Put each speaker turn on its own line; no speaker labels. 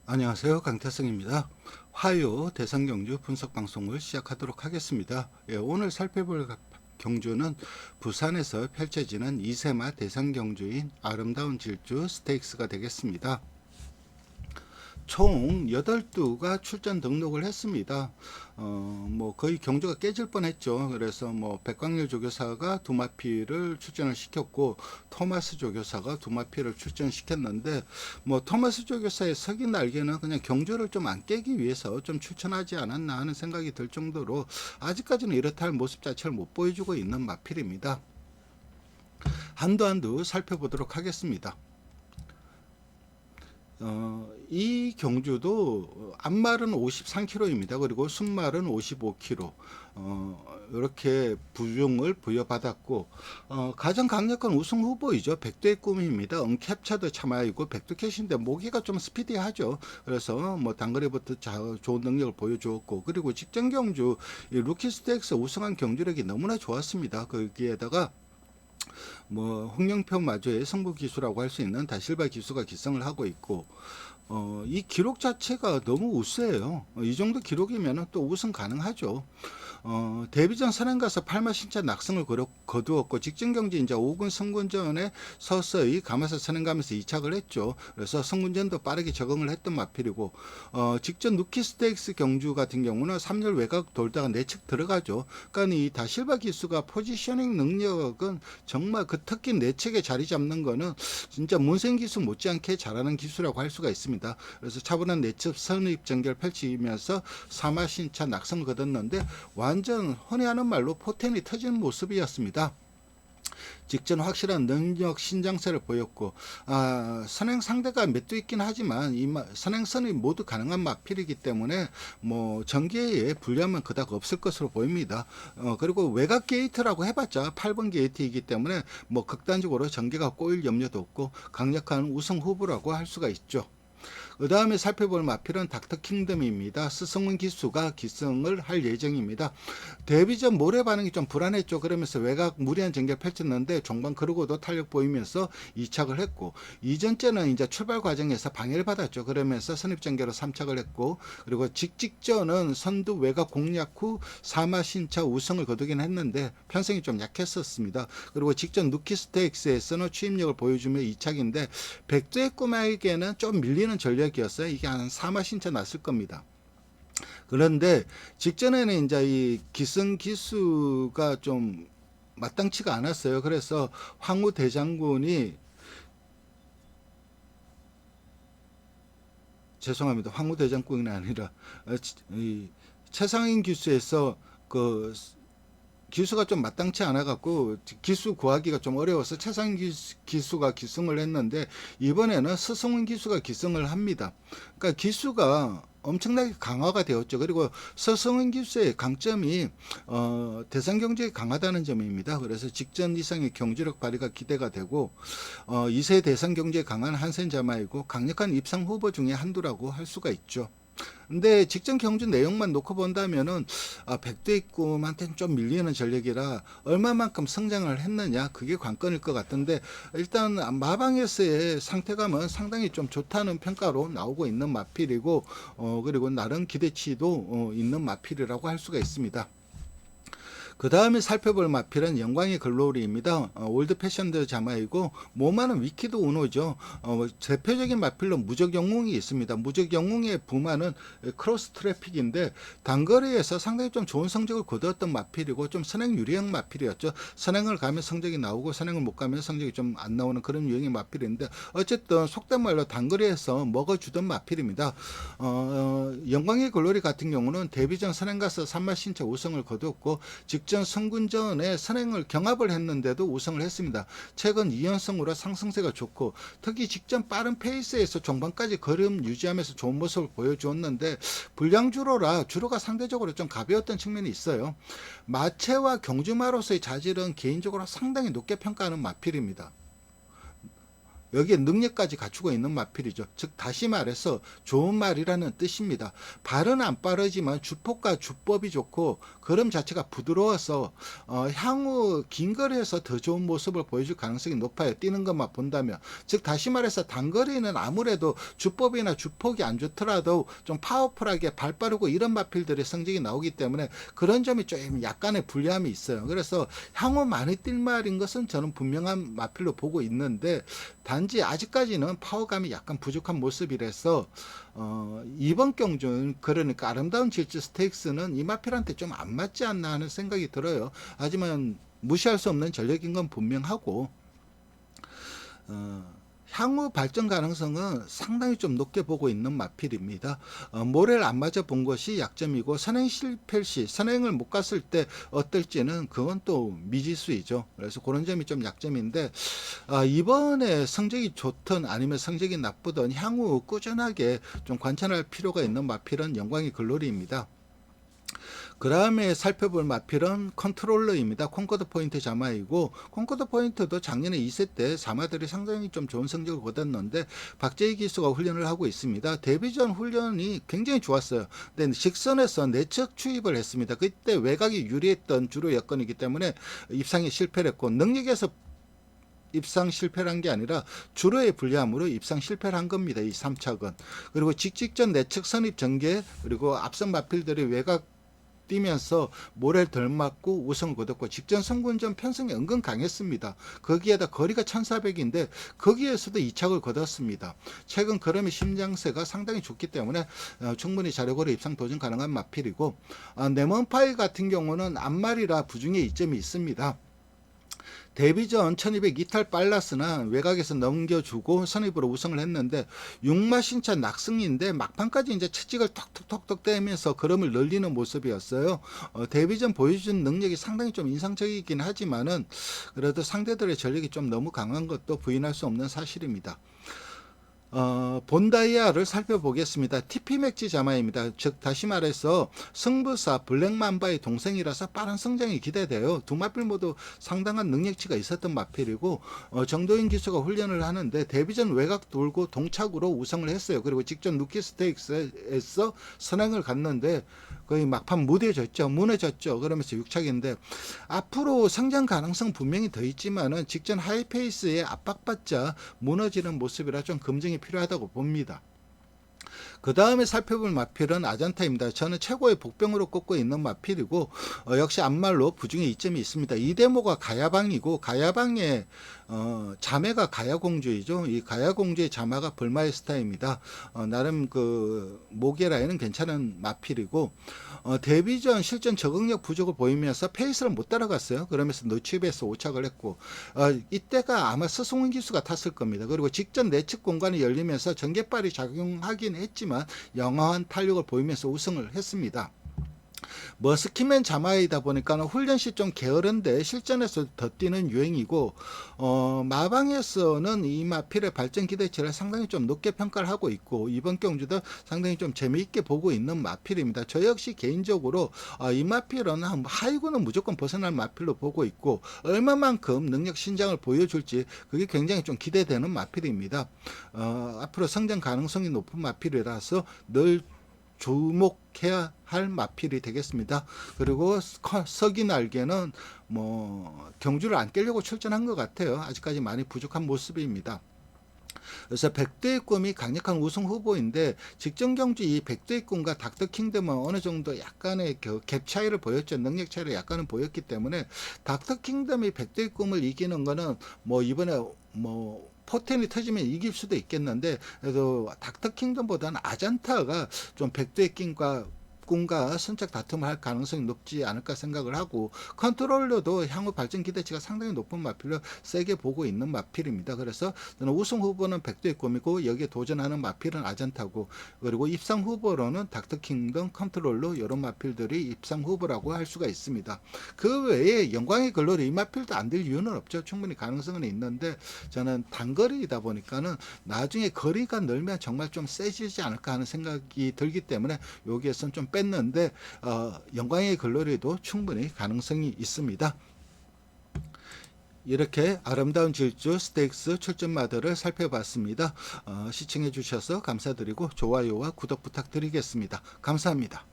안녕하세요. 강태성입니다. 화요 대상경주 분석 방송을 시작하도록 하겠습니다. 오늘 살펴볼 경주는 부산에서 펼쳐지는 이세마 대상경주인 아름다운 질주 스테이크스가 되겠습니다. 총 8두가 출전 등록을 했습니다. 거의 경주가 깨질 뻔했죠. 그래서 백광렬 조교사가 두 마피를 출전을 시켰고 토마스 조교사가 두 마피를 출전시켰는데 토마스 조교사의 석인 날개는 그냥 경주를 좀 안 깨기 위해서 좀 출전하지 않았나 하는 생각이 들 정도로 아직까지는 이렇다 할 모습 자체를 못 보여주고 있는 마필입니다. 한두 살펴보도록 하겠습니다. 이 경주도 앞말은 53kg입니다. 그리고 순말은 55kg. 이렇게 부중을 부여받았고, 가장 강력한 우승 후보이죠. 백두의 꿈입니다. 언캡처드 참아이고 백두캐시인데 모기가 좀 스피디하죠. 그래서 단거리부터 좋은 능력을 보여주었고, 그리고 직전 경주 루키 스테이크스 우승한 경주력이 너무나 좋았습니다. 거기에다가 홍영표 마저의 승부 기수라고 할 수 있는 다실바 기수가 기승을 하고 있고, 이 기록 자체가 너무 우세해요. 이 정도 기록이면 또 우승 가능하죠. 데뷔전 선행가서 8마 신차 낙승을 거두었고 직전 경기 이제 5군 승군전에 서서히 감아서 선행가면서 2착을 했죠. 그래서 승군전도 빠르게 적응을 했던 마필이고, 직전 누키 스테이크스 경주 같은 경우는 3열 외곽 돌다가 내측 들어가죠. 그러니까 이 다실바 기수가 포지셔닝 능력은 정말 그 특히 내측에 자리 잡는 거는 진짜 문생 기수 못지않게 잘하는 기수라고 할 수가 있습니다. 그래서 차분한 내측 선입 전개를 펼치면서 3마 신차 낙승을 거뒀는데 완전 흔히 하는 말로 포텐이 터지는 모습이었습니다. 직전 확실한 능력 신장세를 보였고, 선행 상대가 몇 두 있긴 하지만 이 선행선이 모두 가능한 마필이기 때문에 전개에 불리함은 그닥 없을 것으로 보입니다. 그리고 외곽 게이트라고 해봤자 8번 게이트이기 때문에 극단적으로 전개가 꼬일 염려도 없고 강력한 우승 후보라고 할 수가 있죠. 그 다음에 살펴볼 마필은 닥터킹덤입니다. 스승문 기수가 기승을 할 예정입니다. 데뷔전 모래 반응이 좀 불안했죠. 그러면서 외곽 무리한 전개를 펼쳤는데 종반 그러고도 탄력 보이면서 2착을 했고, 이전째는 이제 출발 과정에서 방해를 받았죠. 그러면서 선입 전개로 3착을 했고, 그리고 직전은 선두 외곽 공략 후 4마 신차 우승을 거두긴 했는데 편성이 좀 약했었습니다. 그리고 직전 누키 스테이크스에서는 추임력을 보여주며 2착인데 백두의 꿈에게는 좀 밀리는 전략이었어요. 이게 한 4마 신차 났을 겁니다. 그런데 직전에는 이제 이 기승 기수가 좀 마땅치가 않았어요. 그래서 황후 대장군이 죄송합니다. 황후 대장군이 아니라 이 최상인 기수에서 그 기수가 좀 마땅치 않아 갖고 기수 구하기가 좀 어려워서 최상인 기수가 기승을 했는데 이번에는 서승훈 기수가 기승을 합니다. 그러니까 기수가 엄청나게 강화가 되었죠. 그리고 서승훈 기수의 강점이 대상 경제에 강하다는 점입니다. 그래서 직전 이상의 경주력 발휘가 기대가 되고, 2세 대상 경제에 강한 한센자마이고 강력한 입상 후보 중에 한두라고 할 수가 있죠. 근데 직전 경주 내용만 놓고 본다면은 백두의 꿈한테는 좀 밀리는 전력이라 얼마만큼 성장을 했느냐 그게 관건일 것 같은데, 일단 마방에서의 상태감은 상당히 좀 좋다는 평가로 나오고 있는 마필이고, 그리고 나름 기대치도 있는 마필이라고 할 수가 있습니다. 그 다음에 살펴볼 마필은 영광의 글로리입니다. 올드 패션드 자마이고 모마는 위키드 우노죠. 대표적인 마필로 무적 영웅이 있습니다. 무적 영웅의 부마는 크로스 트래픽인데 단거리에서 상당히 좀 좋은 성적을 거두었던 마필이고 좀 선행 유리형 마필이었죠. 선행을 가면 성적이 나오고 선행을 못 가면 성적이 좀 안 나오는 그런 유형의 마필인데 어쨌든 속된 말로 단거리에서 먹어주던 마필입니다. 영광의 글로리 같은 경우는 데뷔전 선행 가서 3마 신차 우승을 거두었고 직전 승군전에 선행을 경합을 했는데도 우승을 했습니다. 최근 2연승으로 상승세가 좋고 특히 직전 빠른 페이스에서 종반까지 걸음 유지하면서 좋은 모습을 보여주었는데 불량주로라 주로가 상대적으로 좀 가벼웠던 측면이 있어요. 마체와 경주마로서의 자질은 개인적으로 상당히 높게 평가하는 마필입니다. 여기에 능력까지 갖추고 있는 마필이죠. 즉 다시 말해서 좋은 말이라는 뜻입니다. 발은 안 빠르지만 주폭과 주법이 좋고 걸음 자체가 부드러워서 향후 긴 거리에서 더 좋은 모습을 보여줄 가능성이 높아요. 뛰는 것만 본다면. 즉 다시 말해서 단거리는 아무래도 주법이나 주폭이 안 좋더라도 좀 파워풀하게 발 빠르고 이런 마필들의 성적이 나오기 때문에 그런 점이 좀 약간의 불리함이 있어요. 그래서 향후 많이 뛸 말인 것은 저는 분명한 마필로 보고 있는데 단지 아직까지는 파워감이 약간 부족한 모습이라서 이번 경주는 그러니까 아름다운 질주 스테이크스는 이 마필한테 좀 안 맞지 않나 하는 생각이 들어요. 하지만 무시할 수 없는 전력인 건 분명하고 향후 발전 가능성은 상당히 좀 높게 보고 있는 마필입니다. 모래를 안 맞아 본 것이 약점이고 선행 실패 시 선행을 못 갔을 때 어떨지는 그건 또 미지수이죠. 그래서 그런 점이 좀 약점인데 이번에 성적이 좋든 아니면 성적이 나쁘든 향후 꾸준하게 좀 관찰할 필요가 있는 마필은 영광의 글로리입니다. 그 다음에 살펴볼 마필은 컨트롤러입니다. 콩코드 포인트 자마이고 콩코드 포인트도 작년에 2세 때 자마들이 상당히 좀 좋은 성적을 거뒀는데 박재희 기수가 훈련을 하고 있습니다. 데뷔 전 훈련이 굉장히 좋았어요. 근데 직선에서 내측 추입을 했습니다. 그때 외곽이 유리했던 주로 여건이기 때문에 입상에 실패를 했고 능력에서 입상 실패를 한 게 아니라 주로의 불리함으로 입상 실패를 한 겁니다. 이 3착은. 그리고 직전 내측 선입 전개 그리고 앞선 마필들이 외곽 뛰면서 모래를 덜 맞고 우승을 거뒀고 직전 선군전 편성이 은근 강했습니다. 거기에다 거리가 1400인데 거기에서도 2착을 거뒀습니다. 최근 걸음의 심장세가 상당히 좋기 때문에 충분히 자력으로 입상 도전 가능한 마필이고 네먼파이 같은 경우는 앞말이라 부중에 이점이 있습니다. 데뷔 전 1200 이탈 빨랐으나 외곽에서 넘겨주고 선입으로 우승을 했는데 6마 신차 낙승인데 막판까지 이제 채찍을 톡톡톡톡 떼면서 걸음을 늘리는 모습이었어요. 데뷔 전 보여준 능력이 상당히 좀 인상적이긴 하지만은 그래도 상대들의 전력이 좀 너무 강한 것도 부인할 수 없는 사실입니다. 본다이아를 살펴보겠습니다. TP 맥지 자마입니다. 즉 다시 말해서 승부사 블랙맘바의 동생이라서 빠른 성장이 기대돼요. 두 마필 모두 상당한 능력치가 있었던 마필이고 정도인 기수가 훈련을 하는데 데뷔전 외곽 돌고 동착으로 우승을 했어요. 그리고 직전 루키 스테이크스에서 선행을 갔는데 거의 막판 무너졌죠. 그러면서 6착인데 앞으로 성장 가능성 분명히 더 있지만은 직전 하이페이스에 압박받자 무너지는 모습이라 좀 검증이 필요하다고 봅니다. 그 다음에 살펴볼 마필은 아잔타입니다. 저는 최고의 복병으로 꼽고 있는 마필이고 역시 앞말로 부중에 이점이 있습니다. 이 대모가 가야방이고 가야방의 자매가 가야공주이죠. 이 가야공주의 자마가 벌마에스타입니다. 나름 그 모게라에는 괜찮은 마필이고 데뷔 전 실전 적응력 부족을 보이면서 페이스를 못 따라갔어요. 그러면서 노치브에서 5착을 했고 이때가 아마 스승훈 기수가 탔을 겁니다. 그리고 직전 내측 공간이 열리면서 전개발이 작용하긴 했지만 영화한 탄력을 보이면서 우승을 했습니다. 머스키맨 자마이다 보니까 훈련 시 좀 게으른데 실전에서 더 뛰는 유행이고 마방에서는 이 마필의 발전 기대치를 상당히 좀 높게 평가를 하고 있고 이번 경주도 상당히 좀 재미있게 보고 있는 마필입니다. 저 역시 개인적으로 이 마필은 하이구는 무조건 벗어날 마필로 보고 있고 얼마만큼 능력 신장을 보여줄지 그게 굉장히 좀 기대되는 마필입니다. 앞으로 성장 가능성이 높은 마필이라서 늘 주목해야 할 마필이 되겠습니다. 그리고 서기 날개는 경주를 안 깨려고 출전한 것 같아요. 아직까지 많이 부족한 모습입니다. 그래서 백두의 꿈이 강력한 우승 후보인데 직전 경주 이 백두의 꿈과 닥터킹덤은 어느 정도 약간의 갭 차이를 보였죠. 능력 차이를 약간은 보였기 때문에 닥터킹덤이 백두의 꿈을 이기는 거는 이번에 포텐이 터지면 이길 수도 있겠는데 그래도 닥터킹덤보다는 아잔타가 좀 백두의 꿈과 선착 다툼을 할 가능성이 높지 않을까 생각을 하고 컨트롤러도 향후 발전 기대치가 상당히 높은 마필로 세게 보고 있는 마필입니다. 그래서 저는 우승 후보는 백두의 꿈이고 여기에 도전하는 마필은 아잔타고 그리고 입상 후보로는 닥터킹덤 컨트롤러 이런 마필들이 입상 후보라고 할 수가 있습니다. 그 외에 영광의 글로리 이 마필도 안 될 이유는 없죠. 충분히 가능성은 있는데 저는 단거리이다 보니까는 나중에 거리가 늘면 정말 좀 세지지 않을까 하는 생각이 들기 때문에 여기에서는 좀 뺐는데 영광의 글로리도 충분히 가능성이 있습니다. 이렇게 아름다운 질주 스테이크스 출전마들을 살펴봤습니다. 시청해 주셔서 감사드리고 좋아요와 구독 부탁드리겠습니다. 감사합니다.